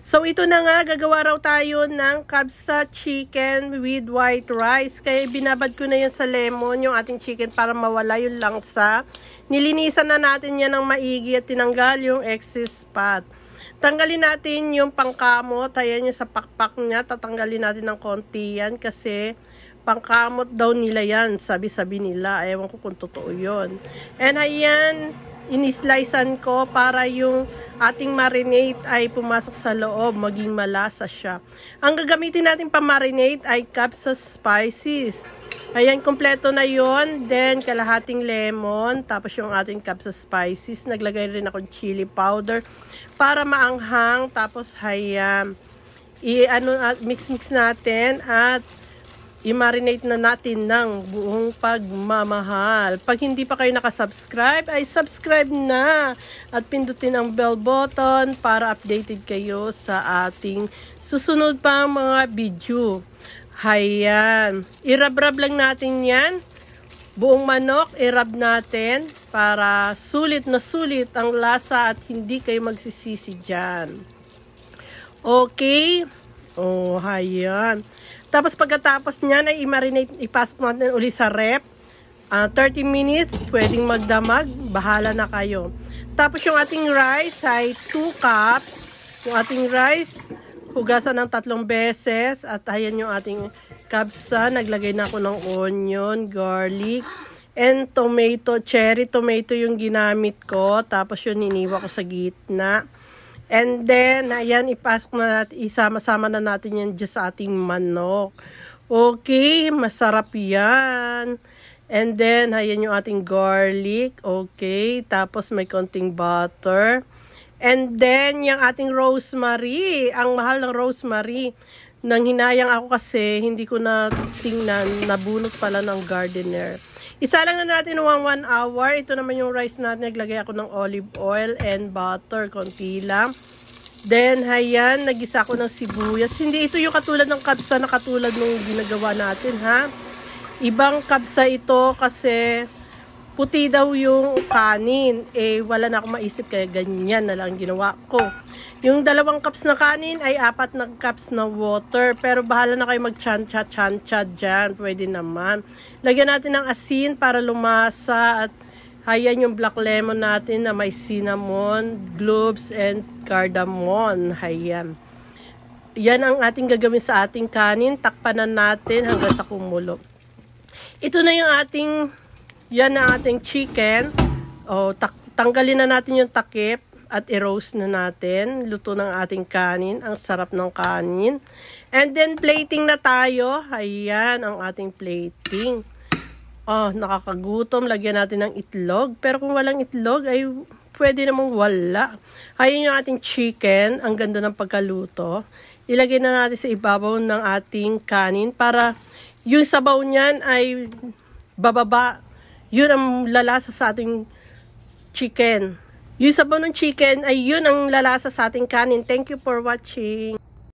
So ito na nga, gagawa raw tayo ng kabsa chicken with white rice. Kaya binabad ko na yan sa lemon yung ating chicken para mawala yung langsa. Nilinisan na natin yan ng maigi at tinanggal yung excess fat. Tanggalin natin yung pangkamot. Ayan yung sa pakpak niya. Tatanggalin natin ng konti yan kasi pangkamot daw nila yan. Sabi-sabi nila. Ewan ko kung totoo yun. And ayan, inislicean ko para yung ating marinade ay pumasok sa loob, maging malasa siya. Ang gagamitin natin pa marinade ay kabsa spices. Ayan, kompleto na yon. Then, kalahating lemon. Tapos yung ating kabsa spices. Naglagay rin ako chili powder para maanghang. Tapos, ayan, mix-mix natin at i-marinate na natin ng buong pagmamahal. Pag hindi pa kayo nakasubscribe, ay subscribe na at pindutin ang bell button para updated kayo sa ating susunod pa mga video. Hayan. I-rub-rub lang natin yan. Buong manok, i-rub natin para sulit na sulit ang lasa at hindi kayo magsisisi dyan. Okay. Oh, hayan. Tapos pagkatapos niyan ay i-marinate, ipasok natin ulit sa rep. 30 minutes, pwedeng magdamag, bahala na kayo. Tapos yung ating rice ay 2 cups. Yung ating rice, hugasan ng 3 beses. At ayan yung ating kabsa. Naglagay na ako ng onion, garlic, and tomato. Cherry tomato yung ginamit ko. Tapos yun, iniwa ko sa gitna. And then, ayan, ipasok na natin, isama-sama na natin yan dyan sa ating manok. Okay, masarap yan. And then, ayan yung ating garlic. Okay, tapos may konting butter. And then, yung ating rosemary. Ang mahal ng rosemary. Nang hinayang ako kasi, hindi ko na tingnan, nabunot pala ng gardener. Isa lang na natin 1 hour. Ito naman yung rice natin. Naglagay ako ng olive oil and butter. Konti lang. Then, ayan, nagisa ako ng sibuyas. Hindi ito yung katulad ng kabsa na katulad nung ginagawa natin, ha? Ibang kabsa ito kasi puti daw yung kanin. Eh, wala na akong maisip kaya ganyan na lang ginawa ko. Yung 2 cups na kanin ay 4 na cups na water. Pero bahala na kayo mag-chan-cha dyan. Pwede naman. Lagyan natin ng asin para lumasa. At ayan yung black lemon natin na may cinnamon, cloves, and cardamom. Ayan. Yan ang ating gagawin sa ating kanin. Takpanan natin hanggang sa kumulo. Ito na yung ating, yan ang ating chicken. O, tanggalin na natin yung takip. At i-roast na natin. Luto ng ating kanin. Ang sarap ng kanin. And then, plating na tayo. Ayan, ang ating plating. Oh, nakakagutom. Lagyan natin ng itlog. Pero kung walang itlog, ay pwede namang wala. Ayan yung ating chicken. Ang ganda ng pagkaluto. Ilagay na natin sa ibabaw ng ating kanin para yung sabaw niyan ay bababa. Yun ang lalasa sa ating chicken. Yung sabaw ng chicken ay yun ang lalasa sa ating kanin. Thank you for watching.